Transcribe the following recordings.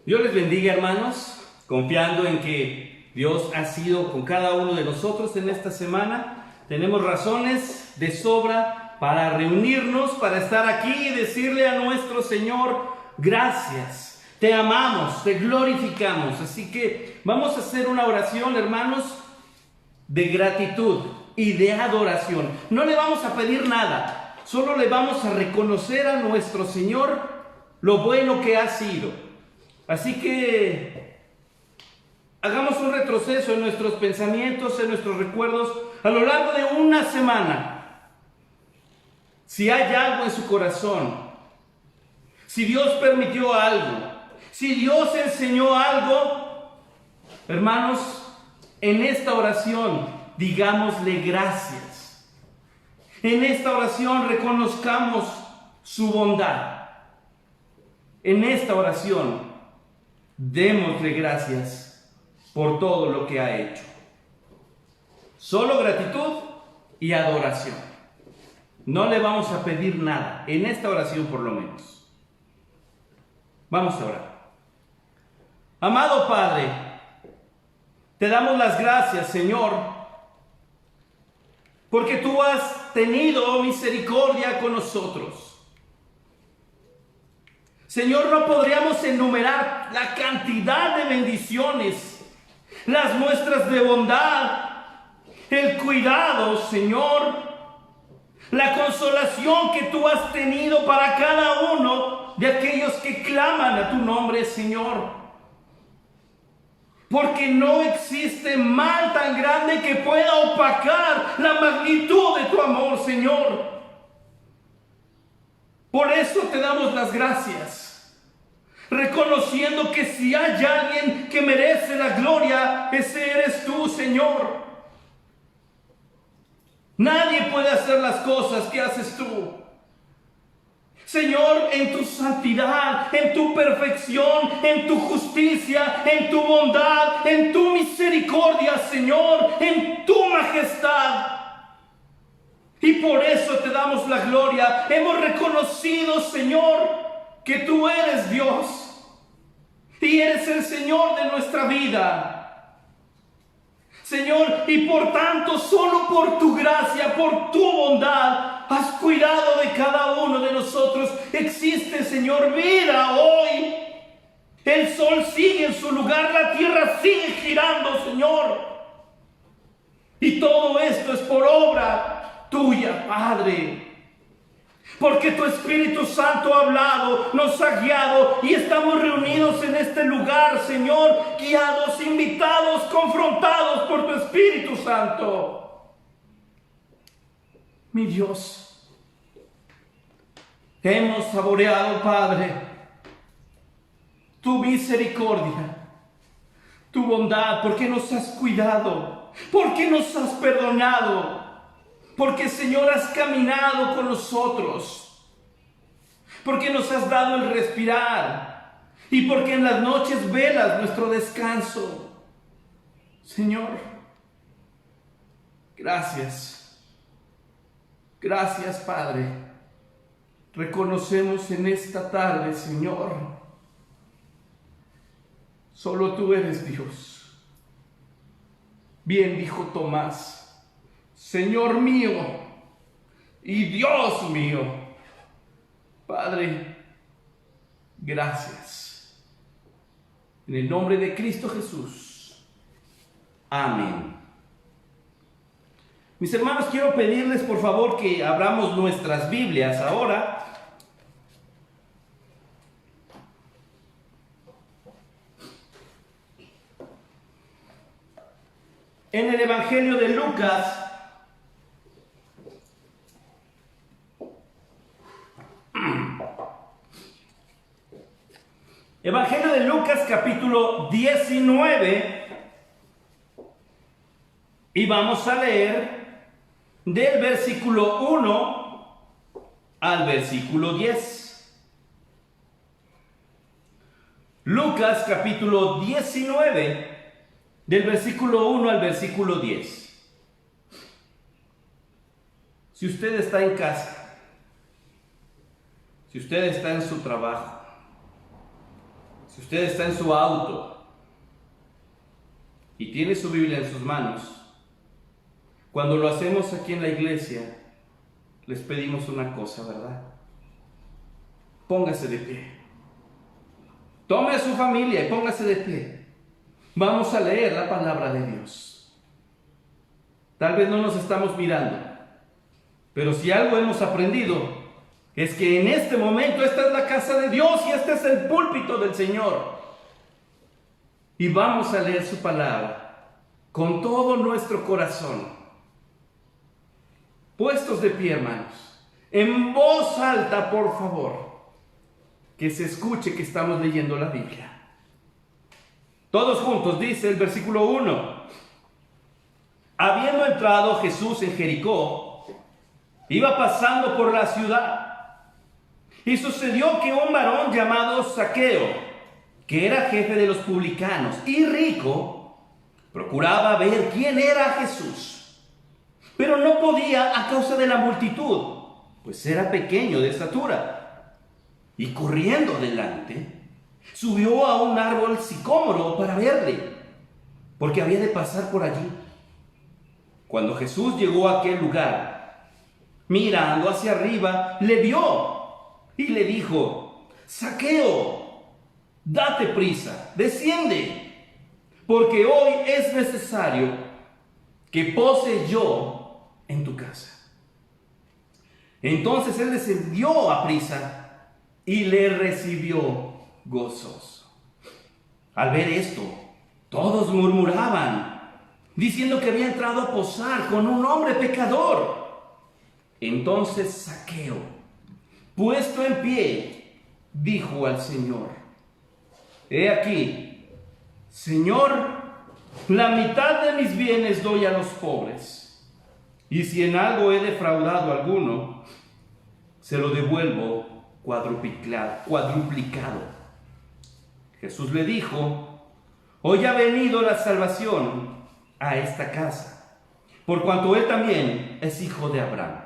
Dios les bendiga, hermanos, confiando en que Dios ha sido con cada uno de nosotros en esta semana. Tenemos razones de sobra para reunirnos, para estar aquí y decirle a nuestro Señor, gracias, te amamos, te glorificamos. Así que vamos a hacer una oración, hermanos, de gratitud y de adoración. No le vamos a pedir nada, solo le vamos a reconocer a nuestro Señor lo bueno que ha sido. Así que hagamos un retroceso en nuestros pensamientos, en nuestros recuerdos, a lo largo de una semana. Si hay algo en su corazón, si Dios permitió algo, si Dios enseñó algo, hermanos, en esta oración digámosle gracias. En esta oración reconozcamos su bondad. En esta oración démosle gracias por todo lo que ha hecho. Solo gratitud y adoración. No le vamos a pedir nada, en esta oración por lo menos. Vamos a orar. Amado Padre, te damos las gracias, Señor, porque tú has tenido misericordia con nosotros. Señor, no podríamos enumerar la cantidad de bendiciones, las muestras de bondad, el cuidado, Señor, la consolación que tú has tenido para cada uno de aquellos que claman a tu nombre, Señor. Porque no existe mal tan grande que pueda opacar la magnitud de tu amor, Señor. Por eso te damos las gracias, reconociendo que si hay alguien que merece la gloria, ese eres tú, Señor. Nadie puede hacer las cosas que haces tú. Señor, en tu santidad, en tu perfección, en tu justicia, en tu bondad, en tu misericordia, Señor, en tu majestad. Y por eso te damos la gloria. Hemos reconocido, Señor, que tú eres Dios y eres el Señor de nuestra vida. Señor, y por tanto, solo por tu gracia, por tu bondad, has cuidado de cada uno de nosotros. Existe, Señor, vida hoy. El sol sigue en su lugar, la tierra sigue girando, Señor. Y todo esto es por obra tuya, Padre, porque tu Espíritu Santo ha hablado, nos ha guiado y estamos reunidos en este lugar, Señor, guiados, invitados, confrontados por tu Espíritu Santo. Mi Dios, hemos saboreado, Padre, tu misericordia, tu bondad, porque nos has cuidado, porque nos has perdonado. Porque, Señor, has caminado con nosotros. Porque nos has dado el respirar. Y porque en las noches velas nuestro descanso. Señor, gracias. Gracias, Padre. Reconocemos en esta tarde, Señor, solo tú eres Dios. Bien dijo Tomás, Señor mío y Dios mío. Padre, gracias. En el nombre de Cristo Jesús. Amén. Mis hermanos, quiero pedirles por favor que abramos nuestras Biblias ahora. En el Evangelio de Lucas, Evangelio de Lucas, capítulo 19, y vamos a leer del versículo 1 al versículo 10. Lucas, capítulo 19, del versículo 1 al versículo 10. Si usted está en casa, si usted está en su trabajo, Si usted está en su auto y tiene su Biblia en sus manos, cuando lo hacemos aquí en la iglesia, les pedimos una cosa, ¿verdad? Póngase de pie. Tome a su familia y póngase de pie. Vamos a leer la palabra de Dios. Tal vez no nos estamos mirando, pero si algo hemos aprendido, es que en este momento esta es la casa de Dios y este es el púlpito del Señor. Y vamos a leer su palabra con todo nuestro corazón. Puestos de pie, hermanos, en voz alta, por favor, que se escuche que estamos leyendo la Biblia. Todos juntos, dice el versículo 1. Habiendo entrado Jesús en Jericó, iba pasando por la ciudad. Y sucedió que un varón llamado Zaqueo, que era jefe de los publicanos y rico, procuraba ver quién era Jesús. Pero no podía a causa de la multitud, pues era pequeño de estatura. Y corriendo adelante, subió a un árbol sicómoro para verle, porque había de pasar por allí. Cuando Jesús llegó a aquel lugar, mirando hacia arriba, le vio y le dijo: Zaqueo, date prisa, desciende, porque hoy es necesario que pose yo en tu casa. Entonces él descendió a prisa y le recibió gozoso. Al ver esto, todos murmuraban, diciendo que había entrado a posar con un hombre pecador. Entonces Zaqueo, puesto en pie, dijo al Señor: He aquí, Señor, la mitad de mis bienes doy a los pobres, y si en algo he defraudado a alguno, se lo devuelvo cuadruplicado. Jesús le dijo: Hoy ha venido la salvación a esta casa, por cuanto él también es hijo de Abraham.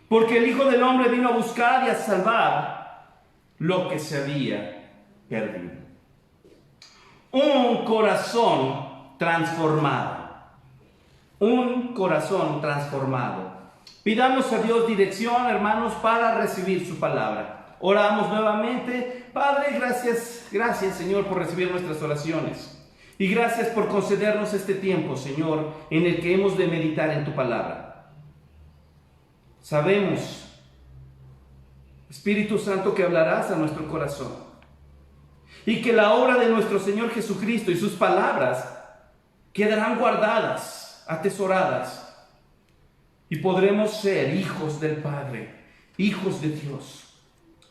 Porque el Hijo del Hombre vino a buscar y a salvar lo que se había perdido. Un corazón transformado. Un corazón transformado. Pidamos a Dios dirección, hermanos, para recibir su palabra. Oramos nuevamente. Padre, gracias Señor por recibir nuestras oraciones. Y gracias por concedernos este tiempo, Señor, en el que hemos de meditar en tu palabra. Sabemos, Espíritu Santo, que hablarás a nuestro corazón. Y que la obra de nuestro Señor Jesucristo y sus palabras quedarán guardadas, atesoradas. Y podremos ser hijos del Padre, hijos de Dios.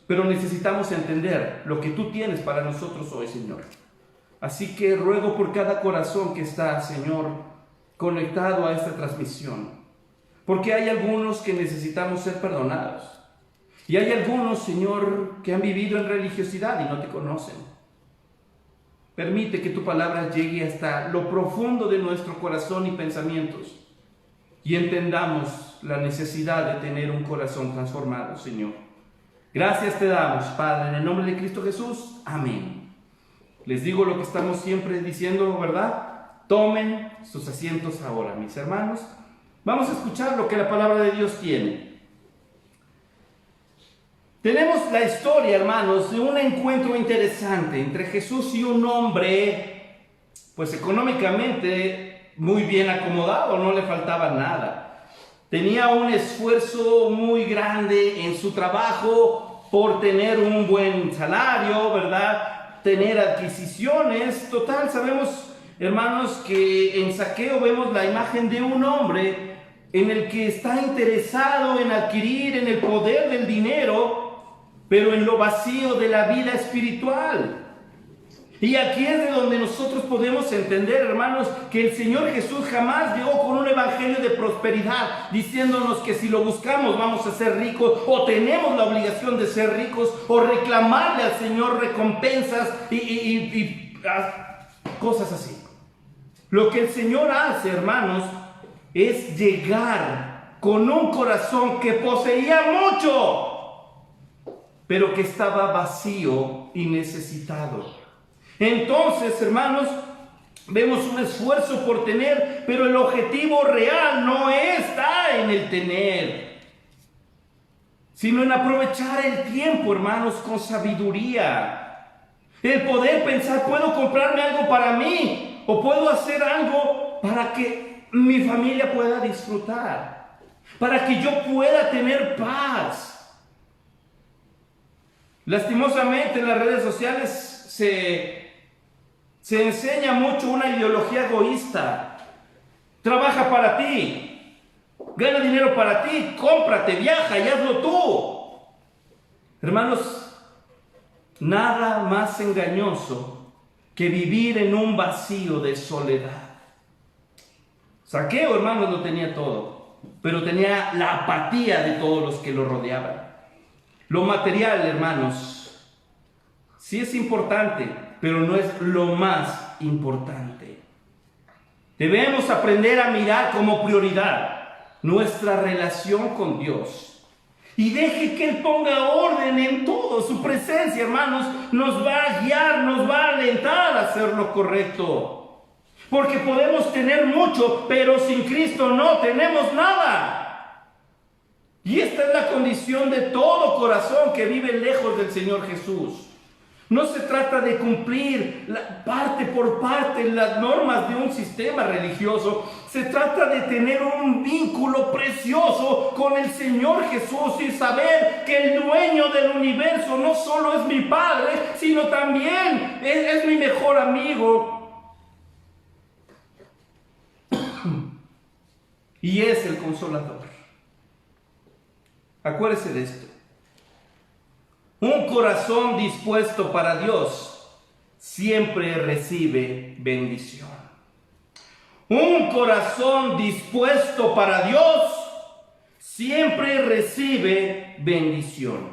Pero necesitamos entender lo que tú tienes para nosotros hoy, Señor. Así que ruego por cada corazón que está, Señor, conectado a esta transmisión. Porque hay algunos que necesitamos ser perdonados. Y hay algunos, Señor, que han vivido en religiosidad y no te conocen. Permite que tu palabra llegue hasta lo profundo de nuestro corazón y pensamientos. Y entendamos la necesidad de tener un corazón transformado, Señor. Gracias te damos, Padre, en el nombre de Cristo Jesús. Amén. Les digo lo que estamos siempre diciendo, ¿verdad? Tomen sus asientos ahora, mis hermanos. Vamos a escuchar lo que la palabra de Dios tiene. Tenemos la historia, hermanos, de un encuentro interesante entre Jesús y un hombre, pues económicamente muy bien acomodado, no le faltaba nada. Tenía un esfuerzo muy grande en su trabajo por tener un buen salario, ¿verdad? Tener adquisiciones. Total, sabemos, hermanos, que en Zaqueo vemos la imagen de un hombre en el que está interesado en adquirir en el poder del dinero, pero en lo vacío de la vida espiritual. Y aquí es de donde nosotros podemos entender, hermanos, que el Señor Jesús jamás llegó con un evangelio de prosperidad, diciéndonos que si lo buscamos vamos a ser ricos, o tenemos la obligación de ser ricos, o reclamarle al Señor recompensas y cosas así. Lo que el Señor hace, hermanos, es llegar con un corazón que poseía mucho, pero que estaba vacío y necesitado. Entonces, hermanos, vemos un esfuerzo por tener, pero el objetivo real no está en el tener, sino en aprovechar el tiempo, hermanos, con sabiduría. El poder pensar, puedo comprarme algo para mí, o puedo hacer algo para que mi familia pueda disfrutar, para que yo pueda tener paz. Lastimosamente en las redes sociales se enseña mucho una ideología egoísta. Trabaja para ti, gana dinero para ti, cómprate, viaja y hazlo tú. Hermanos, nada más engañoso que vivir en un vacío de soledad. Zaqueo, hermanos, lo tenía todo, pero tenía la apatía de todos los que lo rodeaban. Lo material, hermanos, sí es importante, pero no es lo más importante. Debemos aprender a mirar como prioridad nuestra relación con Dios. Y deje que Él ponga orden en todo. Su presencia, hermanos, nos va a guiar, nos va a alentar a hacer lo correcto. Porque podemos tener mucho, pero sin Cristo no tenemos nada. Y esta es la condición de todo corazón que vive lejos del Señor Jesús. No se trata de cumplir parte por parte las normas de un sistema religioso. Se trata de tener un vínculo precioso con el Señor Jesús y saber que el dueño del universo no solo es mi Padre, sino también es mi mejor amigo. Y es el Consolador. Acuérdese de esto. Un corazón dispuesto para Dios siempre recibe bendición. Un corazón dispuesto para Dios siempre recibe bendición.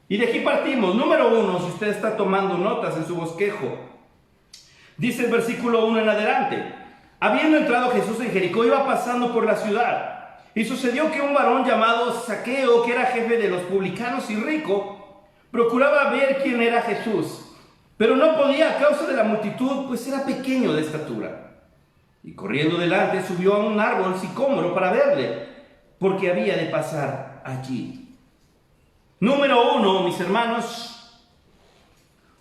Y de aquí partimos. Número 1, si usted está tomando notas en su bosquejo, dice el versículo 1 en adelante: habiendo entrado Jesús en Jericó, iba pasando por la ciudad. Y sucedió que un varón llamado Zaqueo, que era jefe de los publicanos y rico, procuraba ver quién era Jesús, pero no podía a causa de la multitud, pues era pequeño de estatura. Y corriendo delante subió a un árbol sicómoro para verle, porque había de pasar allí. Número 1, mis hermanos,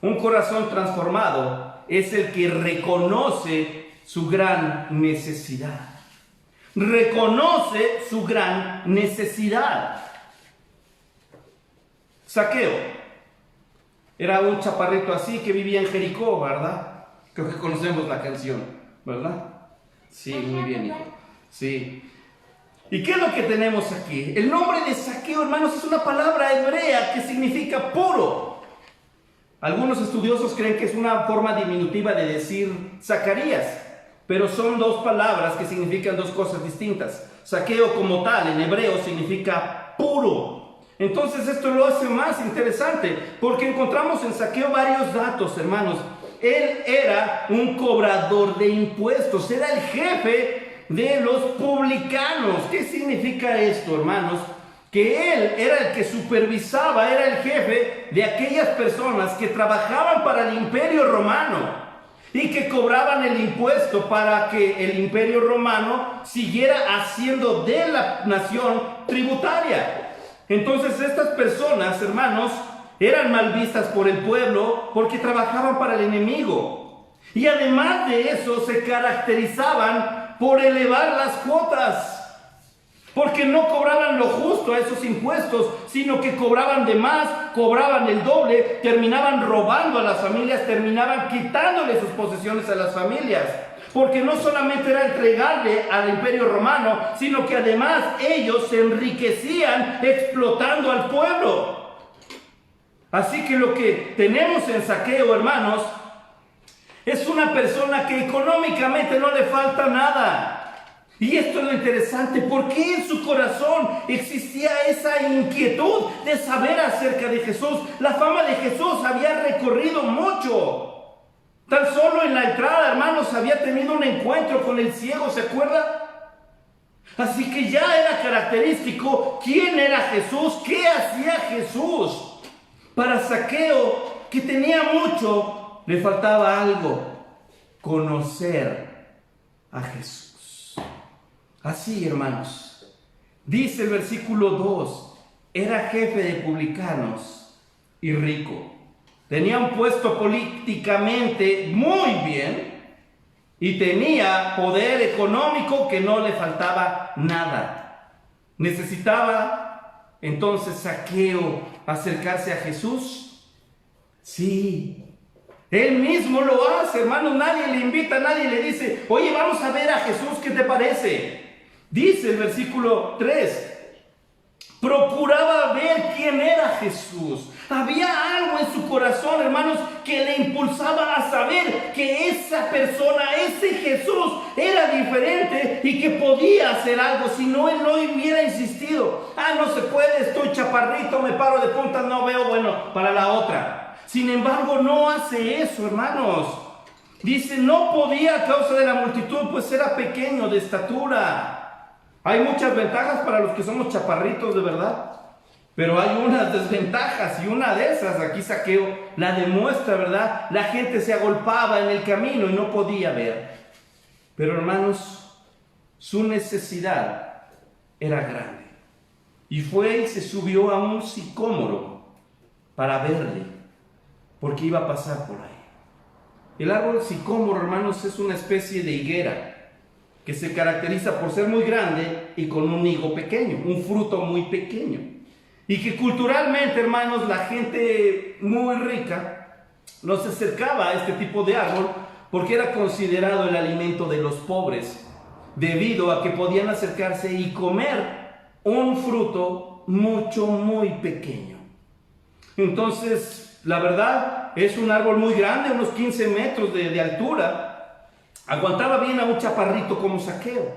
un corazón transformado es el que reconoce su gran necesidad. Reconoce su gran necesidad. Zaqueo era un chaparrito así que vivía en Jericó, ¿verdad? Creo que conocemos la canción, ¿verdad? Sí, muy bien, hijo. Sí. ¿Y qué es lo que tenemos aquí? El nombre de Zaqueo, hermanos, es una palabra hebrea que significa puro. Algunos estudiosos creen que es una forma diminutiva de decir Zacarías, pero son dos palabras que significan dos cosas distintas. Zaqueo como tal, en hebreo, significa puro. Entonces esto lo hace más interesante, porque encontramos en Zaqueo varios datos, hermanos. Él era un cobrador de impuestos, era el jefe de los publicanos. ¿Qué significa esto, hermanos? Que él era el que supervisaba, era el jefe de aquellas personas que trabajaban para el Imperio Romano y que cobraban el impuesto para que el Imperio Romano siguiera haciendo de la nación tributaria. Entonces estas personas, hermanos, eran mal vistas por el pueblo porque trabajaban para el enemigo. Y además de eso se caracterizaban por elevar las cuotas, porque no cobraban lo justo a esos impuestos, sino que cobraban de más, cobraban el doble, terminaban robando a las familias, terminaban quitándole sus posesiones a las familias. Porque no solamente era entregarle al Imperio Romano, sino que además ellos se enriquecían explotando al pueblo. Así que lo que tenemos en Zaqueo, hermanos, es una persona que económicamente no le falta nada. Y esto es lo interesante, porque en su corazón existía esa inquietud de saber acerca de Jesús. La fama de Jesús había recorrido mucho. Tan solo en la entrada, hermanos, había tenido un encuentro con el ciego, ¿se acuerda? Así que ya era característico quién era Jesús, qué hacía Jesús. Para Zaqueo, que tenía mucho, le faltaba algo: conocer a Jesús. Así, hermanos, dice el versículo 2, era jefe de publicanos y rico. Tenía un puesto políticamente muy bien y tenía poder económico que no le faltaba nada. ¿Necesitaba entonces Zaqueo acercarse a Jesús? Sí. Él mismo lo hace, hermanos. Nadie le invita, nadie le dice: oye, vamos a ver a Jesús, ¿qué te parece? Dice el versículo 3, procuraba ver quién era Jesús. Había algo en su corazón, hermanos, que le impulsaba a saber que esa persona, ese Jesús, era diferente y que podía hacer algo. Si no, él no hubiera insistido. No se puede, estoy chaparrito, me paro de puntas, no veo bueno para la otra. Sin embargo, no hace eso, hermanos. Dice, no podía a causa de la multitud, pues era pequeño de estatura. Hay muchas ventajas para los que somos chaparritos de verdad, pero hay unas desventajas, y una de esas, aquí Zaqueo la demuestra, ¿verdad? La gente se agolpaba en el camino y no podía ver. Pero, hermanos, su necesidad era grande. Y fue y se subió a un sicómoro para verle, porque iba a pasar por ahí. El árbol sicómoro, hermanos, es una especie de higuera que se caracteriza por ser muy grande y con un higo pequeño, un fruto muy pequeño. Y que culturalmente, hermanos, la gente muy rica no se acercaba a este tipo de árbol porque era considerado el alimento de los pobres, debido a que podían acercarse y comer un fruto muy pequeño. Entonces, la verdad, es un árbol muy grande, unos 15 metros de altura. Aguantaba bien a un chaparrito como Zaqueo.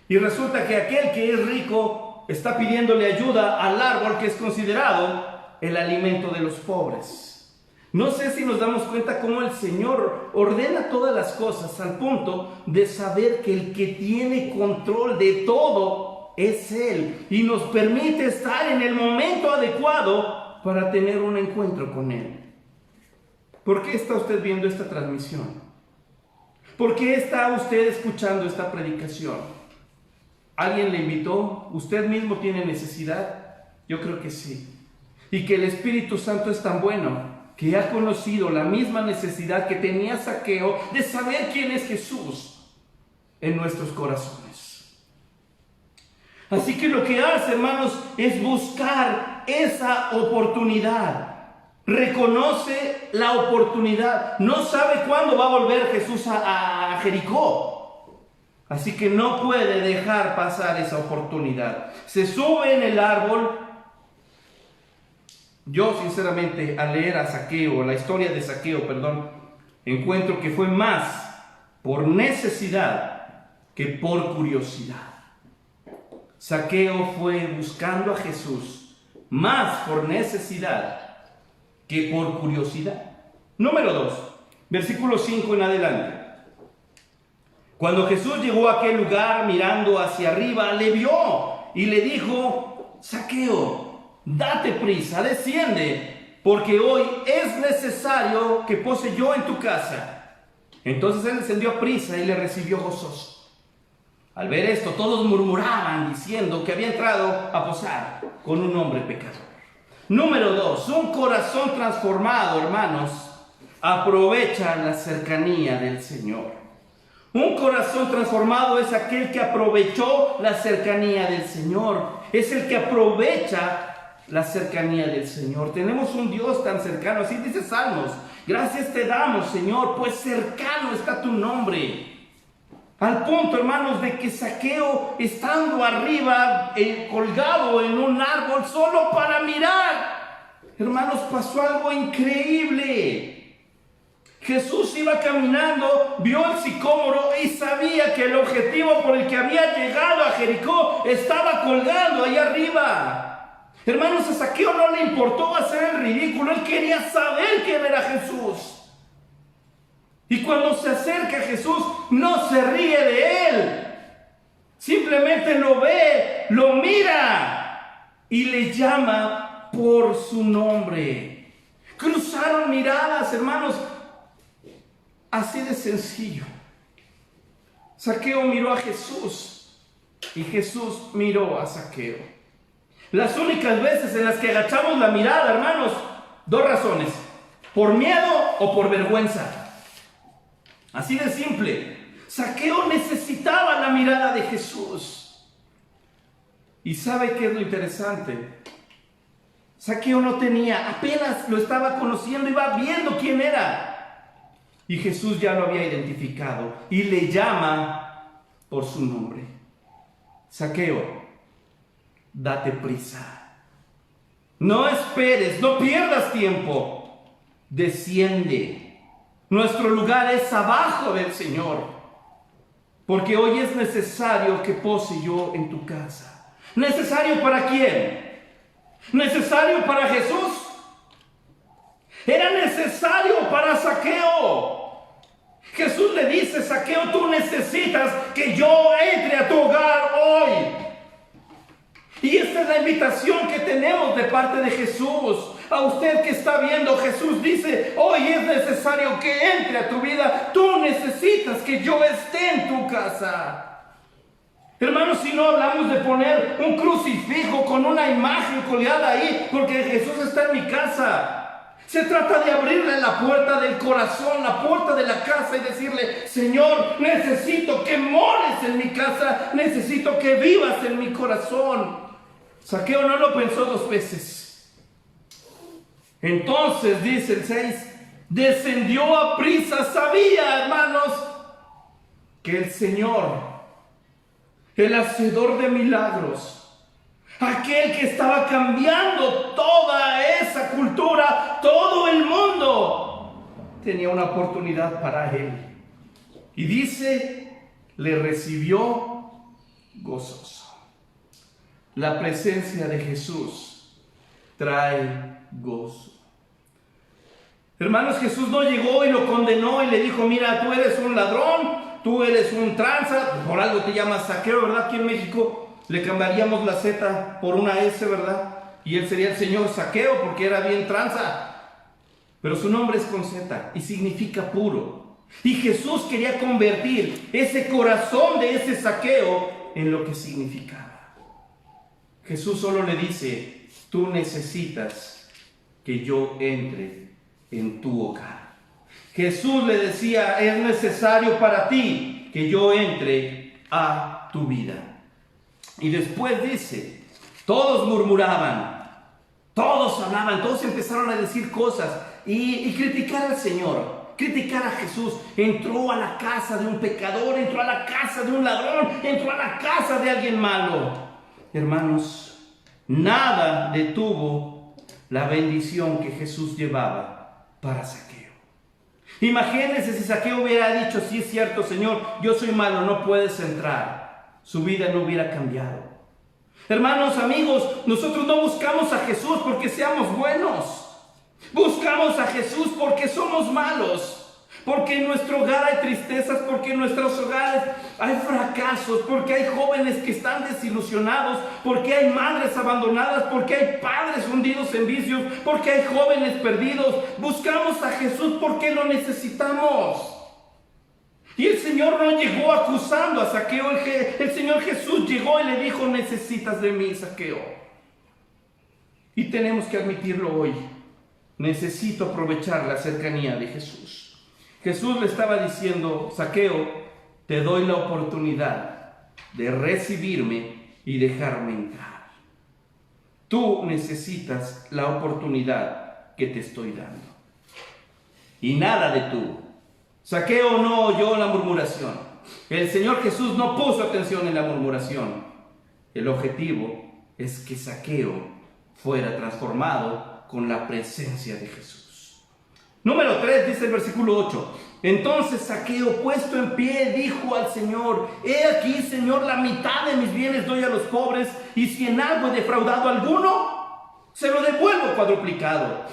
Y resulta que aquel que es rico está pidiéndole ayuda al árbol que es considerado el alimento de los pobres. No sé si nos damos cuenta cómo el Señor ordena todas las cosas al punto de saber que el que tiene control de todo es Él, y nos permite estar en el momento adecuado para tener un encuentro con Él. ¿Por qué está usted viendo esta transmisión? ¿Por qué está usted escuchando esta predicación? ¿Alguien le invitó? ¿Usted mismo tiene necesidad? Yo creo que sí. Y que el Espíritu Santo es tan bueno que ha conocido la misma necesidad que tenía Zaqueo de saber quién es Jesús en nuestros corazones. Así que lo que hace, hermanos, es buscar esa oportunidad. Reconoce la oportunidad. No sabe cuándo va a volver Jesús a Jericó. Así que no puede dejar pasar esa oportunidad. Se sube en el árbol. Yo, sinceramente, al leer a Zaqueo, la historia de Zaqueo, encuentro que fue más por necesidad que por curiosidad. Zaqueo fue buscando a Jesús más por necesidad que por curiosidad. Número 2, versículo 5 en adelante. Cuando Jesús llegó a aquel lugar, mirando hacia arriba, le vio y le dijo: Zaqueo, date prisa, desciende, porque hoy es necesario que pose yo en tu casa. Entonces él descendió a prisa y le recibió gozoso. Al ver esto, todos murmuraban diciendo que había entrado a posar con un hombre pecador. Número 2, un corazón transformado, hermanos, aprovecha la cercanía del Señor. Un corazón transformado es aquel que aprovechó la cercanía del Señor. Es el que aprovecha la cercanía del Señor. Tenemos un Dios tan cercano, así dice Salmos. Gracias te damos, Señor, pues cercano está tu nombre. Al punto, hermanos, de que Zaqueo, estando arriba, colgado en un árbol, solo para mirar, hermanos, pasó algo increíble. Jesús iba caminando, vio el sicómoro y sabía que el objetivo por el que había llegado a Jericó estaba colgando ahí arriba. Hermanos, a Zaqueo no le importó hacer el ridículo, él quería saber quién era Jesús. Y cuando se acerca a Jesús, no se ríe de él, simplemente lo ve, lo mira y le llama por su nombre. Cruzaron miradas, hermanos. Así de sencillo. Zaqueo miró a Jesús y Jesús miró a Zaqueo. Las únicas veces en las que agachamos la mirada, hermanos, dos razones: por miedo o por vergüenza. Así de simple. Zaqueo necesitaba la mirada de Jesús. ¿Y sabe qué es lo interesante? Zaqueo no tenía, apenas lo estaba conociendo, iba viendo quién era. Y Jesús ya lo había identificado y le llama por su nombre. Zaqueo, date prisa. No esperes, no pierdas tiempo. Desciende. Nuestro lugar es abajo del Señor. Porque hoy es necesario que pose yo en tu casa. ¿Necesario para quién? ¿Necesario para Jesús? Era necesario para Zaqueo. Jesús le dice: Zaqueo, tú necesitas que yo entre a tu hogar hoy. Y esta es la invitación que tenemos de parte de Jesús. A usted que está viendo, Jesús dice: hoy es necesario que entre a tu vida. Tú necesitas que yo esté en tu casa. Hermanos, si no hablamos de poner un crucifijo con una imagen colgada ahí, porque Jesús está en mi casa. Se trata de abrirle la puerta del corazón, la puerta de la casa y decirle: Señor, necesito que mores en mi casa, necesito que vivas en mi corazón. Zaqueo no lo pensó dos veces. Entonces, dice el 6, descendió a prisa. Sabía, hermanos, que el Señor, el hacedor de milagros, aquel que estaba cambiando toda esa cultura, todo el mundo, tenía una oportunidad para él. Y dice, le recibió gozoso. La presencia de Jesús trae gozo. Hermanos, Jesús no llegó y lo condenó y le dijo: mira, tú eres un ladrón, tú eres un tranza, por algo te llamas Zaqueo, ¿verdad? Aquí en México le cambiaríamos la Z por una S, ¿verdad? Y él sería el señor Zaqueo porque era bien tranza. Pero su nombre es con Z y significa puro. Y Jesús quería convertir ese corazón de ese Zaqueo en lo que significaba. Jesús solo le dice: tú necesitas que yo entre en tu hogar. Jesús le decía: es necesario para ti que yo entre a tu vida. Y después dice, todos murmuraban, todos hablaban, todos empezaron a decir cosas y criticar al Señor, criticar a Jesús. Entró a la casa de un pecador, entró a la casa de un ladrón, entró a la casa de alguien malo. Hermanos, nada detuvo la bendición que Jesús llevaba para Zaqueo. Imagínense si Zaqueo hubiera dicho: sí, es cierto, Señor, yo soy malo, no puedes entrar. Su vida no hubiera cambiado. Hermanos, amigos, nosotros no buscamos a Jesús porque seamos buenos. Buscamos a Jesús porque somos malos. Porque en nuestro hogar hay tristezas, porque en nuestros hogares hay fracasos, porque hay jóvenes que están desilusionados, porque hay madres abandonadas, porque hay padres hundidos en vicios, porque hay jóvenes perdidos. Buscamos a Jesús porque lo necesitamos. Y el Señor no llegó acusando a Zaqueo. El Señor Jesús llegó y le dijo: necesitas de mí, Zaqueo. Y tenemos que admitirlo hoy. Necesito aprovechar la cercanía de Jesús. Jesús le estaba diciendo: Zaqueo, te doy la oportunidad de recibirme y dejarme entrar. Tú necesitas la oportunidad que te estoy dando. Y nada de tú. Zaqueo no oyó la murmuración. El Señor Jesús no puso atención en la murmuración. El objetivo es que Zaqueo fuera transformado con la presencia de Jesús. Número 3, dice el versículo 8. Entonces Zaqueo, puesto en pie, dijo al Señor: he aquí, Señor, la mitad de mis bienes doy a los pobres, y si en algo he defraudado a alguno, se lo devuelvo cuadruplicado.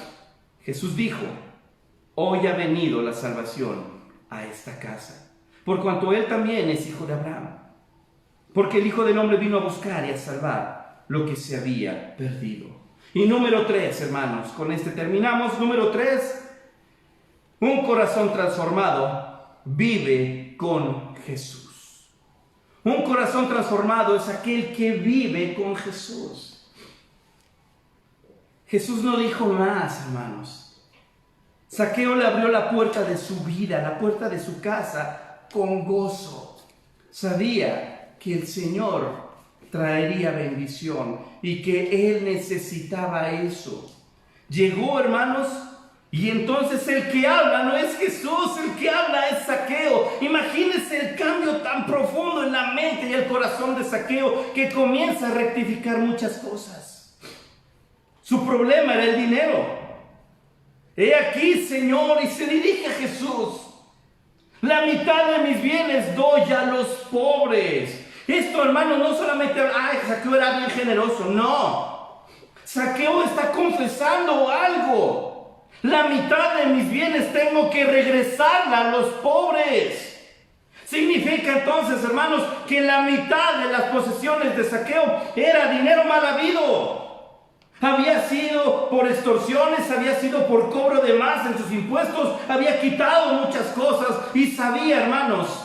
Jesús dijo: hoy ha venido la salvación a esta casa, por cuanto él también es hijo de Abraham. Porque el Hijo del Hombre vino a buscar y a salvar lo que se había perdido. Y número 3, hermanos, con este terminamos. Número 3, un corazón transformado vive con Jesús. Un corazón transformado es aquel que vive con Jesús. Jesús no dijo más, hermanos. Zaqueo le abrió la puerta de su vida, la puerta de su casa, con gozo. Sabía que el Señor traería bendición y que él necesitaba eso. Llegó, hermanos, y entonces el que habla no es Jesús, el que habla es Zaqueo. Imagínense el cambio tan profundo en la mente y el corazón de Zaqueo, que comienza a rectificar muchas cosas. Su problema era el dinero. He aquí, Señor, y se dirige a Jesús. La mitad de mis bienes doy a los pobres. Esto, hermano, no solamente, Zaqueo era bien generoso, no. Zaqueo está confesando algo. La mitad de mis bienes tengo que regresarla a los pobres. Significa entonces, hermanos, que la mitad de las posesiones de Zaqueo era dinero mal habido. Había sido por extorsiones, había sido por cobro de más en sus impuestos, había quitado muchas cosas y sabía, hermanos,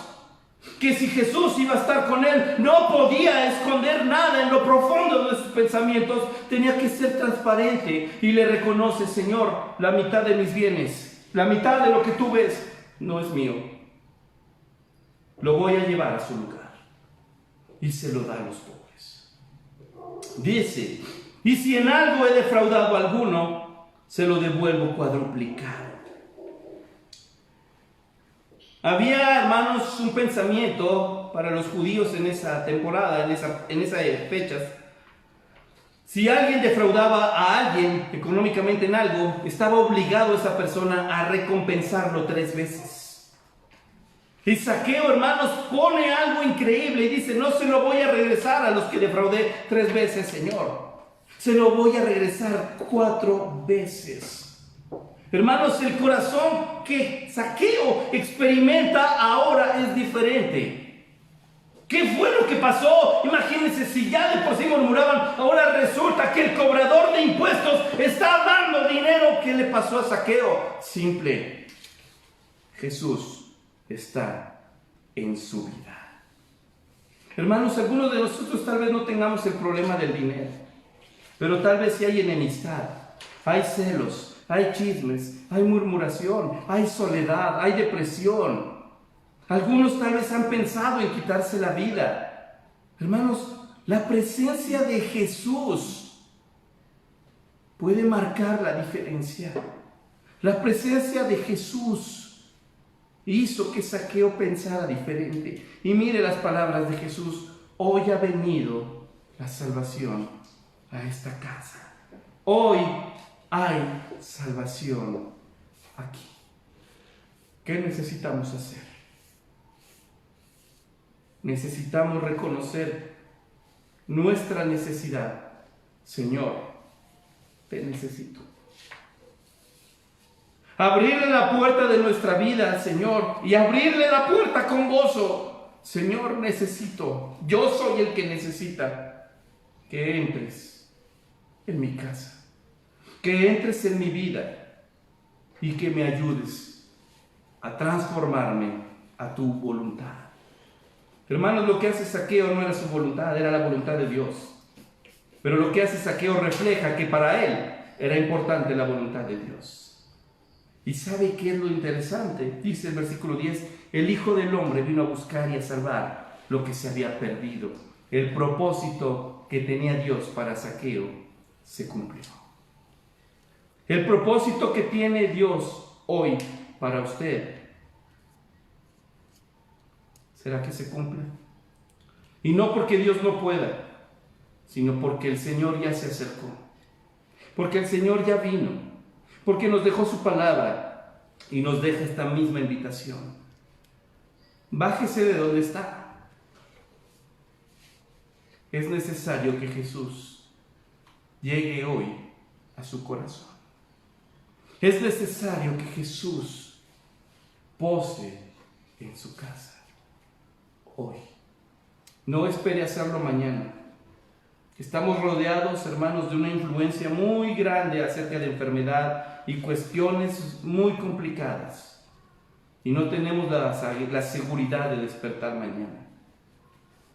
que si Jesús iba a estar con él, no podía esconder nada en lo profundo de sus pensamientos. Tenía que ser transparente y le reconoce: Señor, la mitad de mis bienes, la mitad de lo que tú ves, no es mío. Lo voy a llevar a su lugar. Y se lo da a los pobres. Dice: y si en algo he defraudado a alguno, se lo devuelvo cuadruplicado. Había, hermanos, un pensamiento para los judíos en esa temporada, en esas fechas. Si alguien defraudaba a alguien económicamente en algo, estaba obligado esa persona a recompensarlo 3 veces. Y Zaqueo, hermanos, pone algo increíble y dice: no se lo voy a regresar a los que defraudé 3 veces, Señor. Se lo voy a regresar 4 veces. Hermanos, el corazón que Zaqueo experimenta ahora es diferente. ¿Qué fue lo que pasó? Imagínense, si ya de por sí murmuraban, ahora resulta que el cobrador de impuestos está dando dinero. ¿Qué le pasó a Zaqueo? Simple: Jesús está en su vida. Hermanos, algunos de nosotros tal vez no tengamos el problema del dinero, pero tal vez sí hay enemistad, hay celos, hay chismes, hay murmuración, hay soledad, hay depresión. Algunos tal vez han pensado en quitarse la vida. Hermanos, la presencia de Jesús puede marcar la diferencia. La presencia de Jesús hizo que Zaqueo pensara diferente. Y mire las palabras de Jesús: hoy ha venido la salvación a esta casa. Hoy hay salvación aquí. ¿Qué necesitamos hacer? Necesitamos reconocer nuestra necesidad. Señor, te necesito. Abrirle la puerta de nuestra vida al Señor y abrirle la puerta con gozo. Señor, necesito. Yo soy el que necesita que entres en mi casa, que entres en mi vida y que me ayudes a transformarme a tu voluntad. Hermanos, lo que hace Zaqueo no era su voluntad, era la voluntad de Dios. Pero lo que hace Zaqueo refleja que para él era importante la voluntad de Dios. ¿Y sabe qué es lo interesante? Dice el versículo 10: el Hijo del Hombre vino a buscar y a salvar lo que se había perdido. El propósito que tenía Dios para Zaqueo se cumplió. El propósito que tiene Dios hoy para usted, ¿será que se cumple? Y no porque Dios no pueda, sino porque el Señor ya se acercó, porque el Señor ya vino, porque nos dejó su palabra y nos deja esta misma invitación. Bájese de donde está. Es necesario que Jesús llegue hoy a su corazón. Es necesario que Jesús pose en su casa hoy. No espere hacerlo mañana. Estamos rodeados, hermanos, de una influencia muy grande acerca de enfermedad y cuestiones muy complicadas. y no tenemos la seguridad de despertar mañana.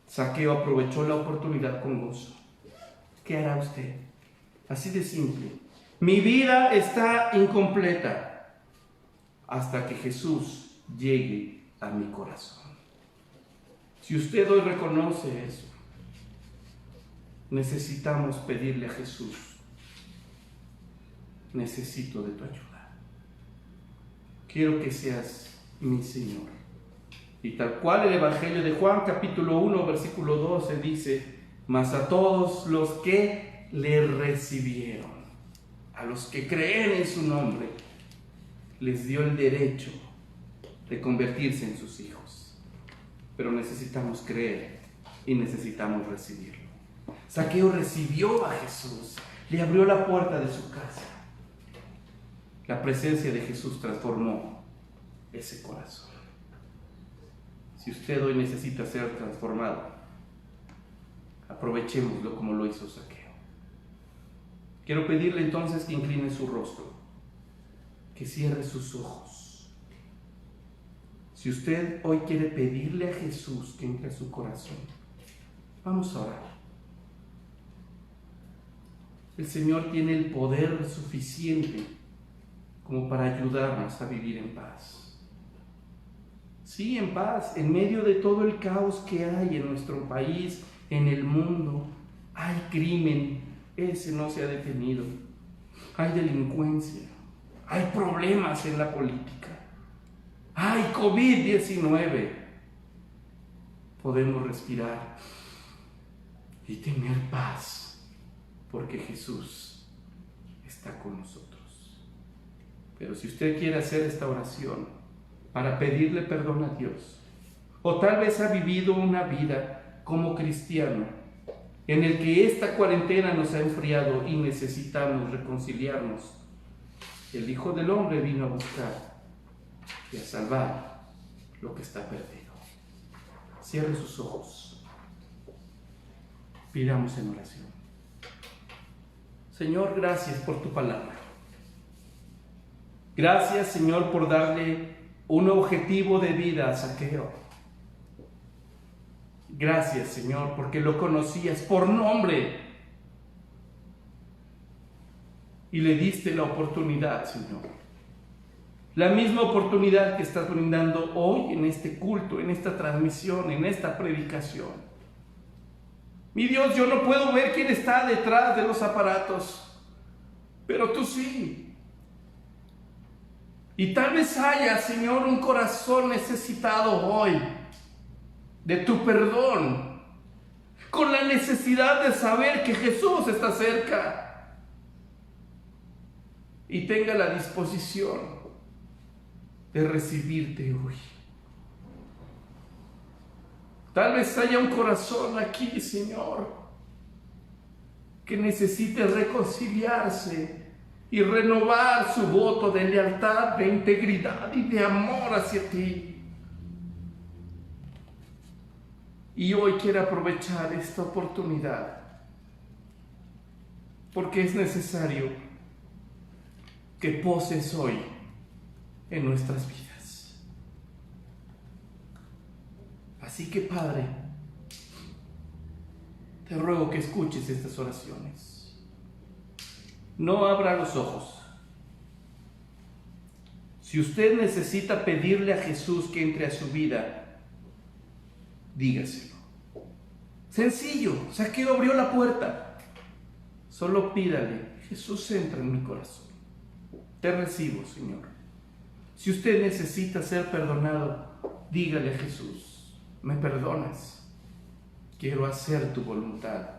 Zaqueo aprovechó la oportunidad con gozo. ¿Qué hará usted? Así de simple. Mi vida está incompleta hasta que Jesús llegue a mi corazón. Si usted hoy reconoce eso, necesitamos pedirle a Jesús: necesito de tu ayuda. Quiero que seas mi Señor. Y tal cual el Evangelio de Juan, capítulo 1, versículo 12, dice: mas a todos los que le recibieron, a los que creen en su nombre, les dio el derecho de convertirse en sus hijos. Pero necesitamos creer y necesitamos recibirlo. Zaqueo recibió a Jesús, le abrió la puerta de su casa. La presencia de Jesús transformó ese corazón. Si usted hoy necesita ser transformado, aprovechémoslo como lo hizo Zaqueo. Quiero pedirle entonces que incline su rostro, que cierre sus ojos. Si usted hoy quiere pedirle a Jesús que entre a su corazón, vamos a orar. El Señor tiene el poder suficiente como para ayudarnos a vivir en paz. Sí, en paz, en medio de todo el caos que hay en nuestro país, en el mundo. Hay crimen, ese no se ha detenido. Hay delincuencia, hay problemas en la política, hay COVID-19. Podemos respirar y tener paz, porque Jesús está con nosotros. Pero si usted quiere hacer esta oración para pedirle perdón a Dios, o tal vez ha vivido una vida como cristiano en el que esta cuarentena nos ha enfriado y necesitamos reconciliarnos, el Hijo del Hombre vino a buscar y a salvar lo que está perdido. Cierre sus ojos. Pidamos en oración. Señor, gracias por tu palabra. Gracias, Señor, por darle un objetivo de vida a Zaqueo. Gracias, Señor, porque lo conocías por nombre y le diste la oportunidad, Señor. La misma oportunidad que estás brindando hoy en este culto, en esta transmisión, en esta predicación. Mi Dios, yo no puedo ver quién está detrás de los aparatos, pero tú sí. Y tal vez haya, Señor, un corazón necesitado hoy de tu perdón, con la necesidad de saber que Jesús está cerca y tenga la disposición de recibirte hoy. Tal vez haya un corazón aquí, Señor, que necesite reconciliarse y renovar su voto de lealtad, de integridad y de amor hacia ti. Y hoy quiere aprovechar esta oportunidad, porque es necesario que poses hoy en nuestras vidas. Así que, Padre, te ruego que escuches estas oraciones. No abra los ojos. Si usted necesita pedirle a Jesús que entre a su vida, dígaselo. Sencillo, Zaqueo abrió la puerta. Solo pídale: Jesús, entra en mi corazón. Te recibo, Señor. Si usted necesita ser perdonado, dígale a Jesús: me perdonas. Quiero hacer tu voluntad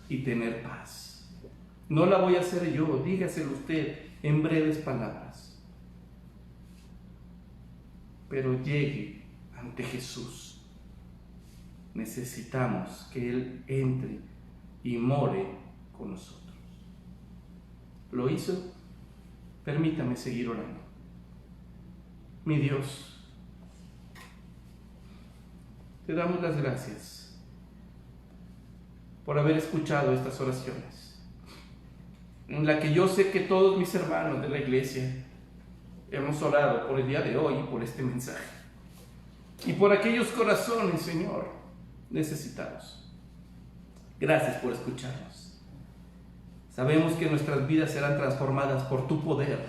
y tener paz. No la voy a hacer yo, dígaselo usted en breves palabras. Pero llegue ante Jesús. Necesitamos que Él entre y more con nosotros. ¿Lo hizo? Permítame seguir orando. Mi Dios, te damos las gracias por haber escuchado estas oraciones, en la que yo sé que todos mis hermanos de la iglesia hemos orado por el día de hoy y por este mensaje. Y por aquellos corazones, Señor, necesitados. Gracias por escucharnos. Sabemos que nuestras vidas serán transformadas por tu poder,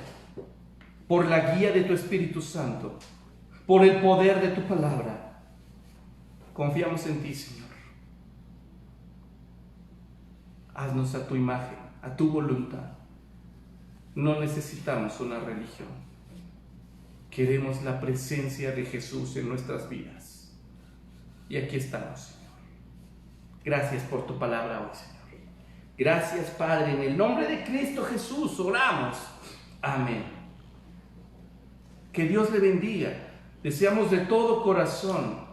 por la guía de tu Espíritu Santo, por el poder de tu palabra. Confiamos en ti, Señor. Haznos a tu imagen, a tu voluntad. No necesitamos una religión. Queremos la presencia de Jesús en nuestras vidas. Y aquí estamos, Señor. Gracias por tu palabra hoy, Señor. Gracias, Padre. En el nombre de Cristo Jesús oramos. Amén. Que Dios le bendiga. Deseamos de todo corazón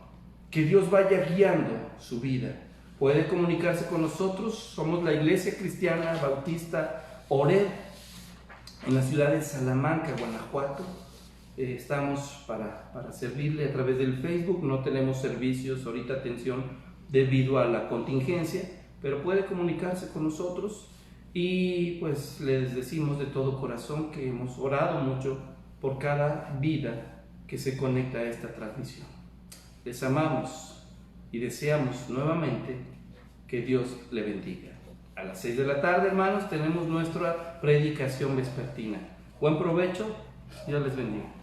que Dios vaya guiando su vida. Puede comunicarse con nosotros. Somos la Iglesia Cristiana Bautista Oreb, en la ciudad de Salamanca, Guanajuato. Estamos para servirle a través del Facebook. No tenemos servicios ahorita, atención, debido a la contingencia, pero puede comunicarse con nosotros y pues les decimos de todo corazón que hemos orado mucho por cada vida que se conecta a esta transmisión. Les amamos y deseamos nuevamente que Dios le bendiga. A las 6 de la tarde, hermanos, tenemos nuestra predicación vespertina. Buen provecho, Dios les bendiga.